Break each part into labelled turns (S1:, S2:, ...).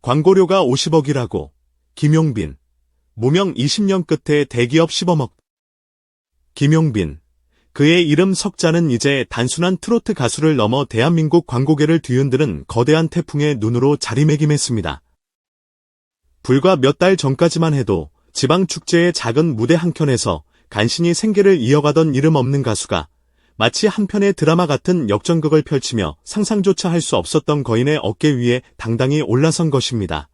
S1: 광고료가 50억이라고. 김용빈. 무명 20년 끝에 대기업 씹어먹. 김용빈. 그의 이름 석자는 이제 단순한 트로트 가수를 넘어 대한민국 광고계를 뒤흔드는 거대한 태풍의 눈으로 자리매김했습니다. 불과 몇 달 전까지만 해도 지방축제의 작은 무대 한켠에서 간신히 생계를 이어가던 이름 없는 가수가 마치 한 편의 드라마 같은 역전극을 펼치며 상상조차 할 수 없었던 거인의 어깨 위에 당당히 올라선 것입니다.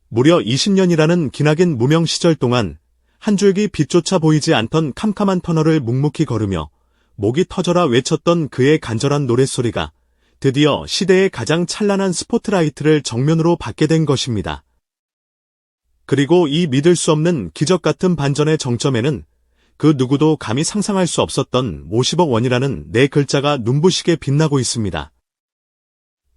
S1: 무려 20년이라는 기나긴 무명 시절 동안 한 줄기 빛조차 보이지 않던 캄캄한 터널을 묵묵히 걸으며 목이 터져라 외쳤던 그의 간절한 노랫소리가 드디어 시대의 가장 찬란한 스포트라이트를 정면으로 받게 된 것입니다. 그리고 이 믿을 수 없는 기적 같은 반전의 정점에는 그 누구도 감히 상상할 수 없었던 50억 원이라는 네 글자가 눈부시게 빛나고 있습니다.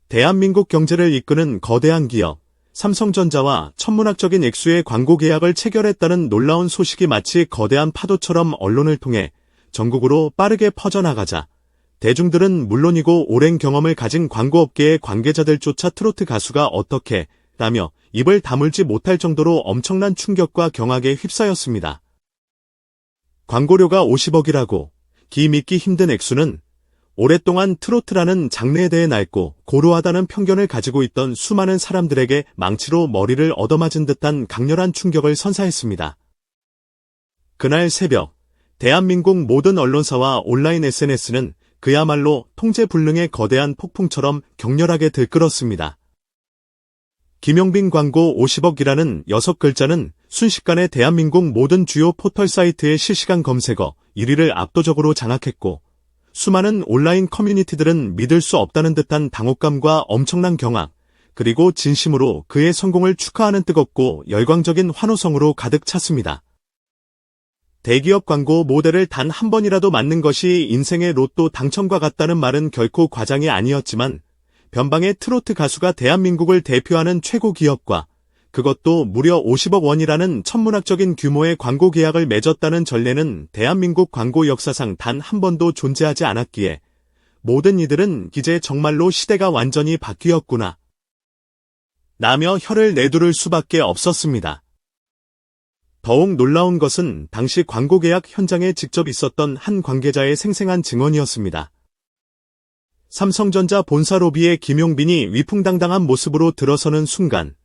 S1: 대한민국 경제를 이끄는 거대한 기업, 삼성전자와 천문학적인 액수의 광고 계약을 체결했다는 놀라운 소식이 마치 거대한 파도처럼 언론을 통해 전국으로 빠르게 퍼져나가자 대중들은 물론이고 오랜 경험을 가진 광고업계의 관계자들조차 트로트 가수가 어떻게 라며 입을 다물지 못할 정도로 엄청난 충격과 경악에 휩싸였습니다. 광고료가 50억이라고 기 믿기 힘든 액수는 오랫동안 트로트라는 장르에 대해 낡고 고루하다는 편견을 가지고 있던 수많은 사람들에게 망치로 머리를 얻어맞은 듯한 강렬한 충격을 선사했습니다. 그날 새벽, 대한민국 모든 언론사와 온라인 SNS는 그야말로 통제불능의 거대한 폭풍처럼 격렬하게 들끓었습니다. 김용빈 광고 50억이라는 6글자는 순식간에 대한민국 모든 주요 포털 사이트의 실시간 검색어 1위를 압도적으로 장악했고 수많은 온라인 커뮤니티들은 믿을 수 없다는 듯한 당혹감과 엄청난 경악, 그리고 진심으로 그의 성공을 축하하는 뜨겁고 열광적인 환호성으로 가득 찼습니다. 대기업 광고 모델을 단 한 번이라도 맞는 것이 인생의 로또 당첨과 같다는 말은 결코 과장이 아니었지만 변방의 트로트 가수가 대한민국을 대표하는 최고 기업과 그것도 무려 50억 원이라는 천문학적인 규모의 광고 계약을 맺었다는 전례는 대한민국 광고 역사상 단 한 번도 존재하지 않았기에 모든 이들은 이제 정말로 시대가 완전히 바뀌었구나 라며 혀를 내두를 수밖에 없었습니다. 더욱 놀라운 것은 당시 광고 계약 현장에 직접 있었던 한 관계자의 생생한 증언이었습니다. 삼성전자 본사 로비에 김용빈이 위풍당당한 모습으로 들어서는 순간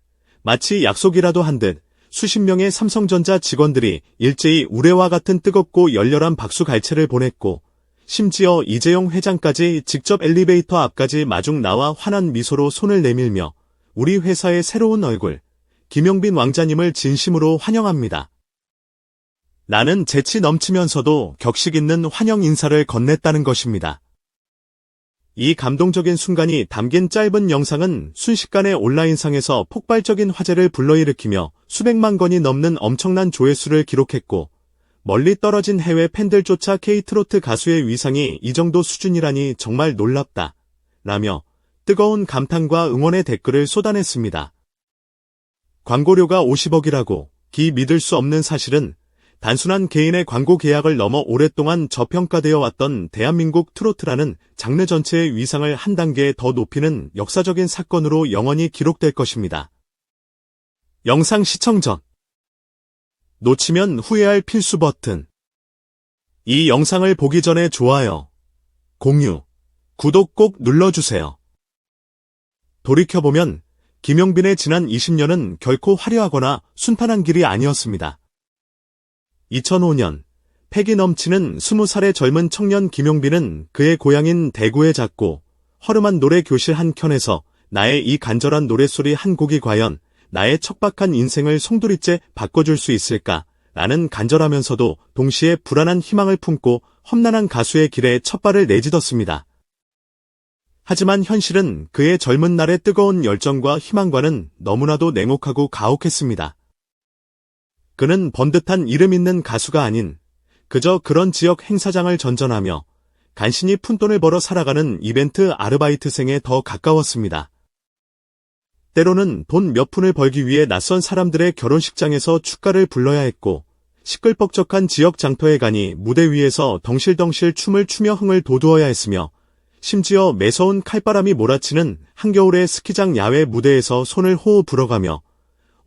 S1: 마치 약속이라도 한 듯 수십 명의 삼성전자 직원들이 일제히 우레와 같은 뜨겁고 열렬한 박수갈채를 보냈고 심지어 이재용 회장까지 직접 엘리베이터 앞까지 마중 나와 환한 미소로 손을 내밀며 우리 회사의 새로운 얼굴 김용빈 왕자님을 진심으로 환영합니다. 나는 재치 넘치면서도 격식 있는 환영 인사를 건넸다는 것입니다. 이 감동적인 순간이 담긴 짧은 영상은 순식간에 온라인상에서 폭발적인 화제를 불러일으키며 수백만 건이 넘는 엄청난 조회수를 기록했고 멀리 떨어진 해외 팬들조차 K-트로트 가수의 위상이 이 정도 수준이라니 정말 놀랍다 라며 뜨거운 감탄과 응원의 댓글을 쏟아냈습니다. 광고료가 50억이라고 기 믿을 수 없는 사실은 단순한 개인의 광고 계약을 넘어 오랫동안 저평가되어 왔던 대한민국 트로트라는 장르 전체의 위상을 한 단계 더 높이는 역사적인 사건으로 영원히 기록될 것입니다. 영상 시청 전 놓치면 후회할 필수 버튼 이 영상을 보기 전에 좋아요, 공유, 구독 꼭 눌러주세요. 돌이켜보면 김용빈의 지난 20년은 결코 화려하거나 순탄한 길이 아니었습니다. 2005년 패기 넘치는 20살의 젊은 청년 김용빈은 그의 고향인 대구에 작고 허름한 노래 교실 한 켠에서 나의 이 간절한 노랫소리 한 곡이 과연 나의 척박한 인생을 송두리째 바꿔줄 수 있을까? 라는 간절하면서도 동시에 불안한 희망을 품고 험난한 가수의 길에 첫발을 내딛었습니다. 하지만 현실은 그의 젊은 날의 뜨거운 열정과 희망과는 너무나도 냉혹하고 가혹했습니다. 그는 번듯한 이름 있는 가수가 아닌 그저 그런 지역 행사장을 전전하며 간신히 푼돈을 벌어 살아가는 이벤트 아르바이트생에 더 가까웠습니다. 때로는 돈 몇 푼을 벌기 위해 낯선 사람들의 결혼식장에서 축가를 불러야 했고 시끌벅적한 지역 장터에 가니 무대 위에서 덩실덩실 춤을 추며 흥을 돋우어야 했으며 심지어 매서운 칼바람이 몰아치는 한겨울의 스키장 야외 무대에서 손을 호호 불어가며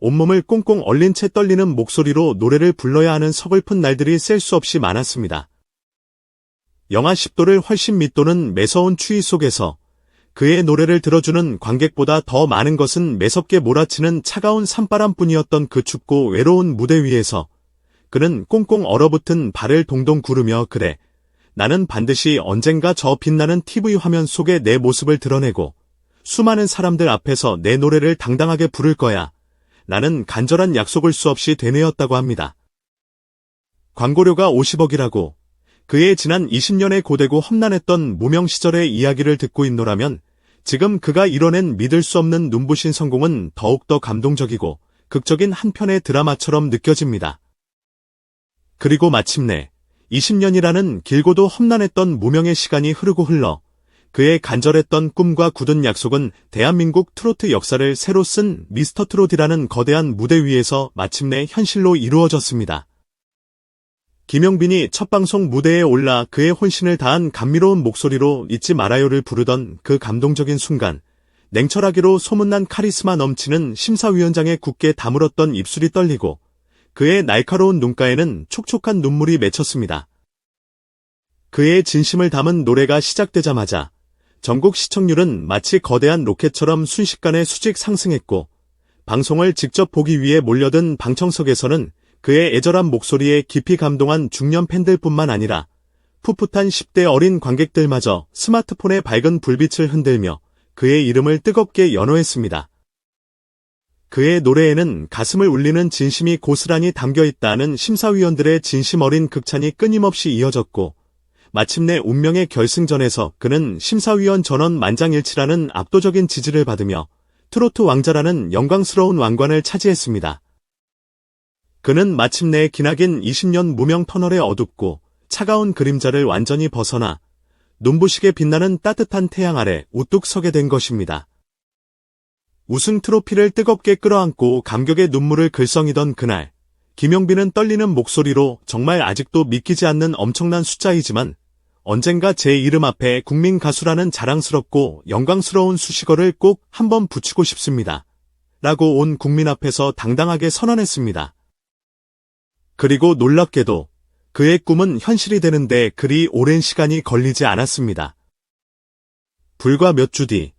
S1: 온몸을 꽁꽁 얼린 채 떨리는 목소리로 노래를 불러야 하는 서글픈 날들이 셀 수 없이 많았습니다. 영하 10도를 훨씬 밑도는 매서운 추위 속에서 그의 노래를 들어주는 관객보다 더 많은 것은 매섭게 몰아치는 차가운 산바람뿐이었던 그 춥고 외로운 무대 위에서 그는 꽁꽁 얼어붙은 발을 동동 구르며 그래, 나는 반드시 언젠가 저 빛나는 TV 화면 속에 내 모습을 드러내고 수많은 사람들 앞에서 내 노래를 당당하게 부를 거야. 라는 간절한 약속을 수없이 되뇌었다고 합니다. 광고료가 50억이라고 그의 지난 20년의 고되고 험난했던 무명 시절의 이야기를 듣고 있노라면 지금 그가 이뤄낸 믿을 수 없는 눈부신 성공은 더욱더 감동적이고 극적인 한 편의 드라마처럼 느껴집니다. 그리고 마침내 20년이라는 길고도 험난했던 무명의 시간이 흐르고 흘러 그의 간절했던 꿈과 굳은 약속은 대한민국 트로트 역사를 새로 쓴 미스터 트롯이라는 거대한 무대 위에서 마침내 현실로 이루어졌습니다. 김용빈이 첫 방송 무대에 올라 그의 혼신을 다한 감미로운 목소리로 잊지 말아요를 부르던 그 감동적인 순간, 냉철하기로 소문난 카리스마 넘치는 심사위원장의 굳게 다물었던 입술이 떨리고 그의 날카로운 눈가에는 촉촉한 눈물이 맺혔습니다. 그의 진심을 담은 노래가 시작되자마자 전국 시청률은 마치 거대한 로켓처럼 순식간에 수직 상승했고 방송을 직접 보기 위해 몰려든 방청석에서는 그의 애절한 목소리에 깊이 감동한 중년 팬들뿐만 아니라 풋풋한 10대 어린 관객들마저 스마트폰의 밝은 불빛을 흔들며 그의 이름을 뜨겁게 연호했습니다. 그의 노래에는 가슴을 울리는 진심이 고스란히 담겨있다는 심사위원들의 진심 어린 극찬이 끊임없이 이어졌고 마침내 운명의 결승전에서 그는 심사위원 전원 만장일치라는 압도적인 지지를 받으며 트로트 왕자라는 영광스러운 왕관을 차지했습니다. 그는 마침내 기나긴 20년 무명 터널의 어둡고 차가운 그림자를 완전히 벗어나 눈부시게 빛나는 따뜻한 태양 아래 우뚝 서게 된 것입니다. 우승 트로피를 뜨겁게 끌어안고 감격의 눈물을 글썽이던 그날, 김용빈은 떨리는 목소리로 정말 아직도 믿기지 않는 엄청난 숫자이지만 언젠가 제 이름 앞에 국민 가수라는 자랑스럽고 영광스러운 수식어를 꼭 한번 붙이고 싶습니다. 라고 온 국민 앞에서 당당하게 선언했습니다. 그리고 놀랍게도 그의 꿈은 현실이 되는데 그리 오랜 시간이 걸리지 않았습니다. 불과 몇 주 뒤,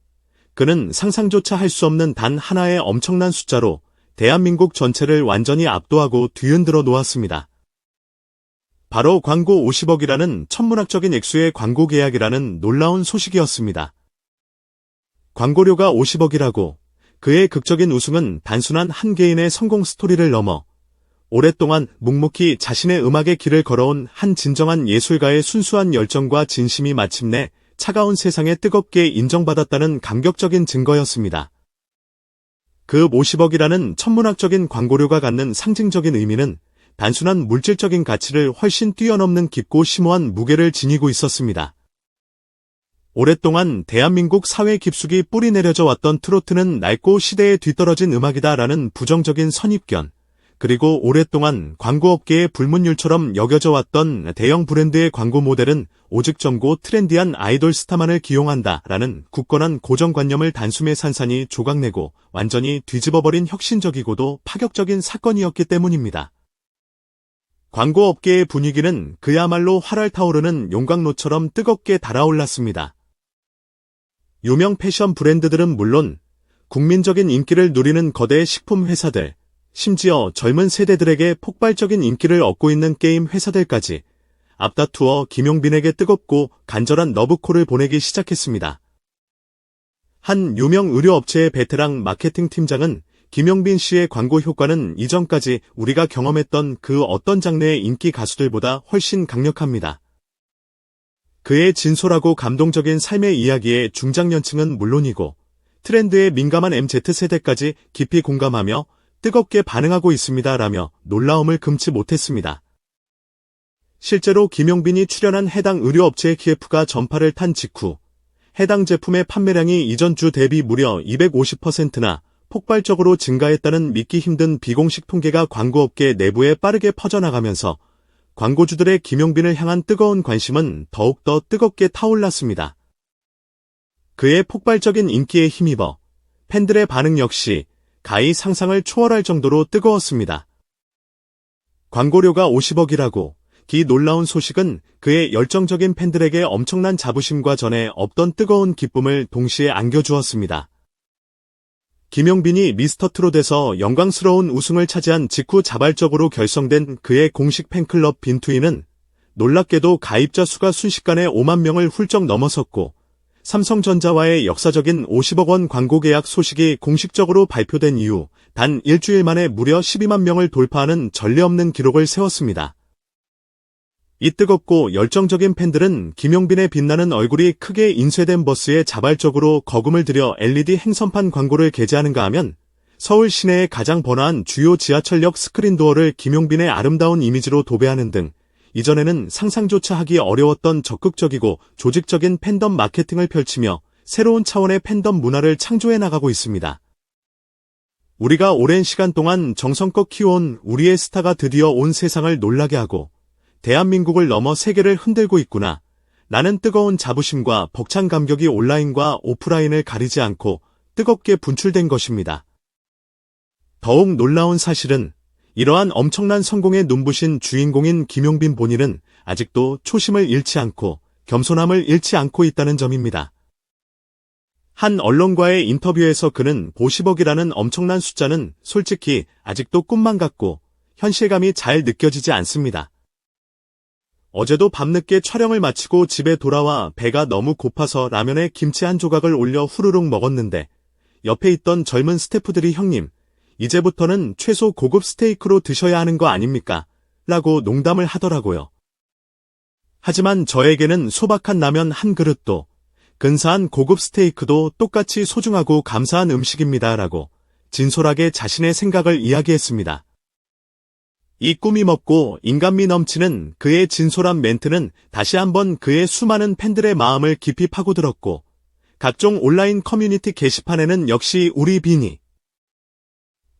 S1: 그는 상상조차 할 수 없는 단 하나의 엄청난 숫자로 대한민국 전체를 완전히 압도하고 뒤흔들어 놓았습니다. 바로 광고 50억이라는 천문학적인 액수의 광고 계약이라는 놀라운 소식이었습니다. 광고료가 50억이라고 그의 극적인 우승은 단순한 한 개인의 성공 스토리를 넘어 오랫동안 묵묵히 자신의 음악의 길을 걸어온 한 진정한 예술가의 순수한 열정과 진심이 마침내 차가운 세상에 뜨겁게 인정받았다는 감격적인 증거였습니다. 그 50억이라는 천문학적인 광고료가 갖는 상징적인 의미는 단순한 물질적인 가치를 훨씬 뛰어넘는 깊고 심오한 무게를 지니고 있었습니다. 오랫동안 대한민국 사회 깊숙이 뿌리 내려져 왔던 트로트는 낡고 시대에 뒤떨어진 음악이다라는 부정적인 선입견, 그리고 오랫동안 광고업계의 불문율처럼 여겨져 왔던 대형 브랜드의 광고 모델은 오직 젊고 트렌디한 아이돌 스타만을 기용한다라는 굳건한 고정관념을 단숨에 산산이 조각내고 완전히 뒤집어버린 혁신적이고도 파격적인 사건이었기 때문입니다. 광고업계의 분위기는 그야말로 활활 타오르는 용광로처럼 뜨겁게 달아올랐습니다. 유명 패션 브랜드들은 물론 국민적인 인기를 누리는 거대 식품 회사들, 심지어 젊은 세대들에게 폭발적인 인기를 얻고 있는 게임 회사들까지 앞다투어 김용빈에게 뜨겁고 간절한 러브콜을 보내기 시작했습니다. 한 유명 의료업체의 베테랑 마케팅 팀장은 김용빈 씨의 광고 효과는 이전까지 우리가 경험했던 그 어떤 장르의 인기 가수들보다 훨씬 강력합니다. 그의 진솔하고 감동적인 삶의 이야기에 중장년층은 물론이고 트렌드에 민감한 MZ세대까지 깊이 공감하며 뜨겁게 반응하고 있습니다라며 놀라움을 금치 못했습니다. 실제로 김용빈이 출연한 해당 의료업체의 KF가 전파를 탄 직후 해당 제품의 판매량이 이전 주 대비 무려 250%나 폭발적으로 증가했다는 믿기 힘든 비공식 통계가 광고업계 내부에 빠르게 퍼져나가면서 광고주들의 김용빈을 향한 뜨거운 관심은 더욱더 뜨겁게 타올랐습니다. 그의 폭발적인 인기에 힘입어 팬들의 반응 역시 가히 상상을 초월할 정도로 뜨거웠습니다. 광고료가 50억이라고 기 놀라운 소식은 그의 열정적인 팬들에게 엄청난 자부심과 전에 없던 뜨거운 기쁨을 동시에 안겨주었습니다. 김용빈이 미스터트롯에서 영광스러운 우승을 차지한 직후 자발적으로 결성된 그의 공식 팬클럽 빈투이는 놀랍게도 가입자 수가 순식간에 5만 명을 훌쩍 넘어섰고 삼성전자와의 역사적인 50억 원 광고 계약 소식이 공식적으로 발표된 이후 단 일주일 만에 무려 12만 명을 돌파하는 전례 없는 기록을 세웠습니다. 이 뜨겁고 열정적인 팬들은 김용빈의 빛나는 얼굴이 크게 인쇄된 버스에 자발적으로 거금을 들여 LED 행선판 광고를 게재하는가 하면 서울 시내의 가장 번화한 주요 지하철역 스크린도어를 김용빈의 아름다운 이미지로 도배하는 등 이전에는 상상조차 하기 어려웠던 적극적이고 조직적인 팬덤 마케팅을 펼치며 새로운 차원의 팬덤 문화를 창조해 나가고 있습니다. 우리가 오랜 시간 동안 정성껏 키워온 우리의 스타가 드디어 온 세상을 놀라게 하고 대한민국을 넘어 세계를 흔들고 있구나. 라는 뜨거운 자부심과 벅찬 감격이 온라인과 오프라인을 가리지 않고 뜨겁게 분출된 것입니다. 더욱 놀라운 사실은 이러한 엄청난 성공에 눈부신 주인공인 김용빈 본인은 아직도 초심을 잃지 않고 겸손함을 잃지 않고 있다는 점입니다. 한 언론과의 인터뷰에서 그는 50억이라는 엄청난 숫자는 솔직히 아직도 꿈만 같고 현실감이 잘 느껴지지 않습니다. 어제도 밤늦게 촬영을 마치고 집에 돌아와 배가 너무 고파서 라면에 김치 한 조각을 올려 후루룩 먹었는데 옆에 있던 젊은 스태프들이 형님, 이제부터는 최소 고급 스테이크로 드셔야 하는 거 아닙니까? 라고 농담을 하더라고요. 하지만 저에게는 소박한 라면 한 그릇도 근사한 고급 스테이크도 똑같이 소중하고 감사한 음식입니다. 라고 진솔하게 자신의 생각을 이야기했습니다. 이 꿈이 먹고 인간미 넘치는 그의 진솔한 멘트는 다시 한번 그의 수많은 팬들의 마음을 깊이 파고들었고 각종 온라인 커뮤니티 게시판에는 역시 우리 빈이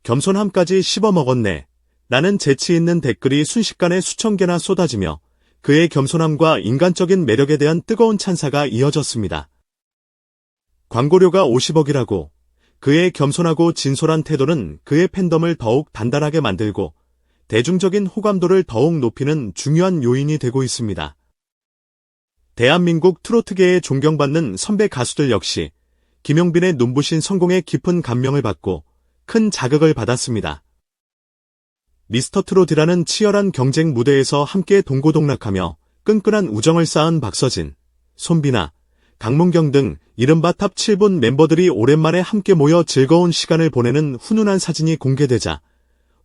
S1: 겸손함까지 씹어먹었네 라는 재치 있는 댓글이 순식간에 수천 개나 쏟아지며 그의 겸손함과 인간적인 매력에 대한 뜨거운 찬사가 이어졌습니다. 광고료가 50억이라고 그의 겸손하고 진솔한 태도는 그의 팬덤을 더욱 단단하게 만들고 대중적인 호감도를 더욱 높이는 중요한 요인이 되고 있습니다. 대한민국 트로트계에 존경받는 선배 가수들 역시 김용빈의 눈부신 성공에 깊은 감명을 받고 큰 자극을 받았습니다. 미스터트롯이라는 치열한 경쟁 무대에서 함께 동고동락하며 끈끈한 우정을 쌓은 박서진, 손비나, 강문경 등 이른바 탑 7분 멤버들이 오랜만에 함께 모여 즐거운 시간을 보내는 훈훈한 사진이 공개되자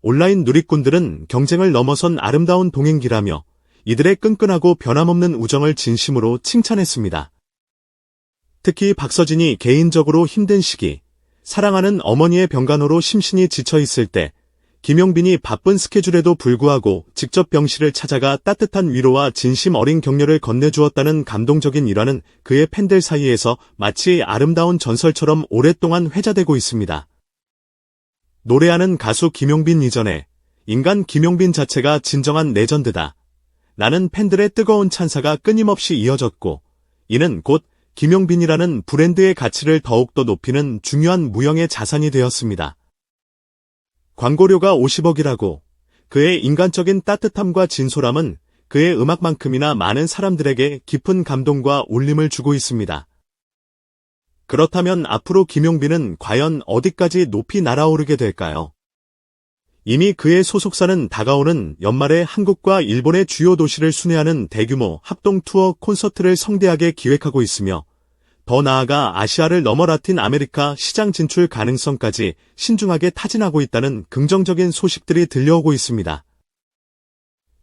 S1: 온라인 누리꾼들은 경쟁을 넘어선 아름다운 동행기라며 이들의 끈끈하고 변함없는 우정을 진심으로 칭찬했습니다. 특히 박서진이 개인적으로 힘든 시기, 사랑하는 어머니의 병간호로 심신이 지쳐있을 때 김용빈이 바쁜 스케줄에도 불구하고 직접 병실을 찾아가 따뜻한 위로와 진심 어린 격려를 건네주었다는 감동적인 일화는 그의 팬들 사이에서 마치 아름다운 전설처럼 오랫동안 회자되고 있습니다. 노래하는 가수 김용빈 이전에 인간 김용빈 자체가 진정한 레전드다. 라는 팬들의 뜨거운 찬사가 끊임없이 이어졌고 이는 곧 김용빈이라는 브랜드의 가치를 더욱더 높이는 중요한 무형의 자산이 되었습니다. 광고료가 50억이라고 그의 인간적인 따뜻함과 진솔함은 그의 음악만큼이나 많은 사람들에게 깊은 감동과 울림을 주고 있습니다. 그렇다면 앞으로 김용빈은 과연 어디까지 높이 날아오르게 될까요? 이미 그의 소속사는 다가오는 연말에 한국과 일본의 주요 도시를 순회하는 대규모 합동 투어 콘서트를 성대하게 기획하고 있으며 더 나아가 아시아를 넘어 라틴 아메리카 시장 진출 가능성까지 신중하게 타진하고 있다는 긍정적인 소식들이 들려오고 있습니다.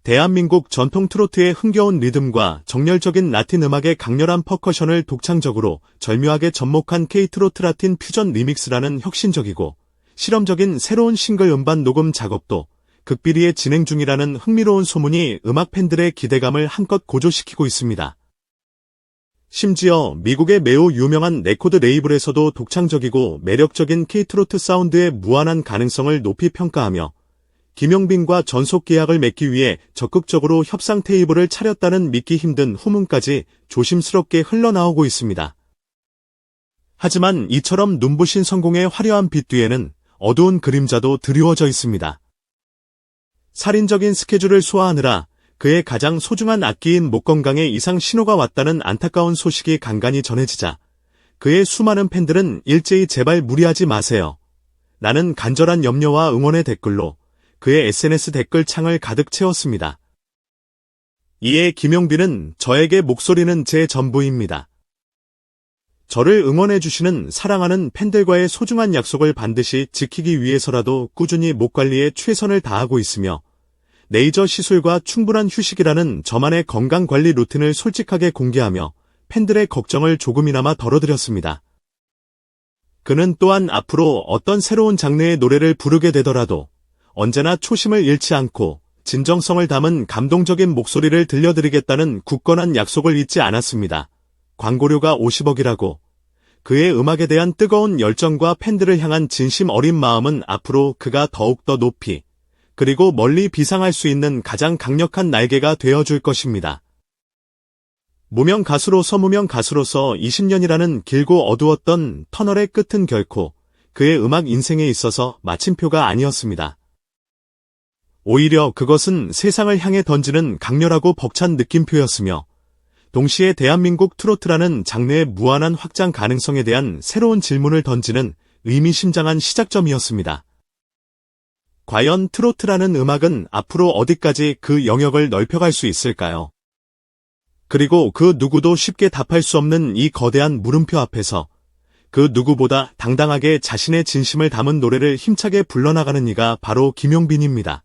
S1: 대한민국 전통 트로트의 흥겨운 리듬과 정열적인 라틴 음악의 강렬한 퍼커션을 독창적으로 절묘하게 접목한 K-트로트 라틴 퓨전 리믹스라는 혁신적이고 실험적인 새로운 싱글 음반 녹음 작업도 극비리에 진행 중이라는 흥미로운 소문이 음악 팬들의 기대감을 한껏 고조시키고 있습니다. 심지어 미국의 매우 유명한 레코드 레이블에서도 독창적이고 매력적인 K-트로트 사운드의 무한한 가능성을 높이 평가하며 김용빈과 전속 계약을 맺기 위해 적극적으로 협상 테이블을 차렸다는 믿기 힘든 후문까지 조심스럽게 흘러나오고 있습니다. 하지만 이처럼 눈부신 성공의 화려한 빛 뒤에는 어두운 그림자도 드리워져 있습니다. 살인적인 스케줄을 소화하느라 그의 가장 소중한 악기인 목 건강에 이상 신호가 왔다는 안타까운 소식이 간간히 전해지자 그의 수많은 팬들은 일제히 제발 무리하지 마세요. 라는 간절한 염려와 응원의 댓글로 그의 SNS 댓글 창을 가득 채웠습니다. 이에 김용빈은 저에게 목소리는 제 전부입니다. 저를 응원해주시는 사랑하는 팬들과의 소중한 약속을 반드시 지키기 위해서라도 꾸준히 목 관리에 최선을 다하고 있으며 레이저 시술과 충분한 휴식이라는 저만의 건강관리 루틴을 솔직하게 공개하며 팬들의 걱정을 조금이나마 덜어드렸습니다. 그는 또한 앞으로 어떤 새로운 장르의 노래를 부르게 되더라도 언제나 초심을 잃지 않고 진정성을 담은 감동적인 목소리를 들려드리겠다는 굳건한 약속을 잊지 않았습니다. 광고료가 50억이라고 그의 음악에 대한 뜨거운 열정과 팬들을 향한 진심 어린 마음은 앞으로 그가 더욱더 높이 그리고 멀리 비상할 수 있는 가장 강력한 날개가 되어줄 것입니다. 무명 가수로서 20년이라는 길고 어두웠던 터널의 끝은 결코 그의 음악 인생에 있어서 마침표가 아니었습니다. 오히려 그것은 세상을 향해 던지는 강렬하고 벅찬 느낌표였으며 동시에 대한민국 트로트라는 장르의 무한한 확장 가능성에 대한 새로운 질문을 던지는 의미심장한 시작점이었습니다. 과연 트로트라는 음악은 앞으로 어디까지 그 영역을 넓혀갈 수 있을까요? 그리고 그 누구도 쉽게 답할 수 없는 이 거대한 물음표 앞에서 그 누구보다 당당하게 자신의 진심을 담은 노래를 힘차게 불러나가는 이가 바로 김용빈입니다.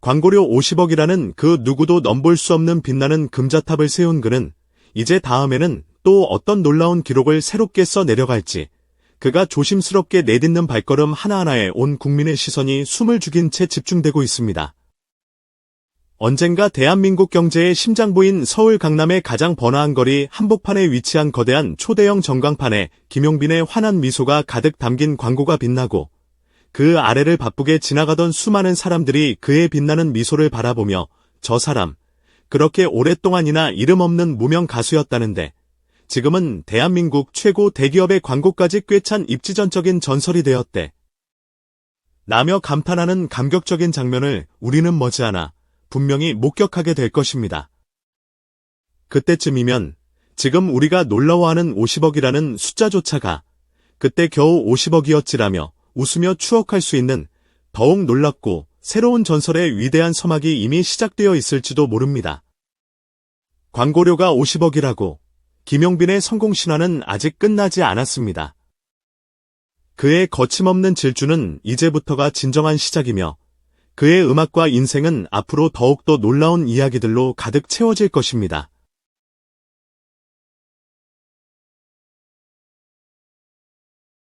S1: 광고료 50억이라는 그 누구도 넘볼 수 없는 빛나는 금자탑을 세운 그는 이제 다음에는 또 어떤 놀라운 기록을 새롭게 써내려갈지 그가 조심스럽게 내딛는 발걸음 하나하나에 온 국민의 시선이 숨을 죽인 채 집중되고 있습니다. 언젠가 대한민국 경제의 심장부인 서울 강남의 가장 번화한 거리 한복판에 위치한 거대한 초대형 전광판에 김용빈의 환한 미소가 가득 담긴 광고가 빛나고 그 아래를 바쁘게 지나가던 수많은 사람들이 그의 빛나는 미소를 바라보며 저 사람, 그렇게 오랫동안이나 이름 없는 무명 가수였다는데 지금은 대한민국 최고 대기업의 광고까지 꿰찬 입지전적인 전설이 되었대. 라며 감탄하는 감격적인 장면을 우리는 머지않아 분명히 목격하게 될 것입니다. 그때쯤이면 지금 우리가 놀라워하는 50억이라는 숫자조차가 그때 겨우 50억이었지라며 웃으며 추억할 수 있는 더욱 놀랍고 새로운 전설의 위대한 서막이 이미 시작되어 있을지도 모릅니다. 광고료가 50억이라고 김용빈의 성공 신화는 아직 끝나지 않았습니다. 그의 거침없는 질주는 이제부터가 진정한 시작이며 그의 음악과 인생은 앞으로 더욱더 놀라운 이야기들로 가득 채워질 것입니다.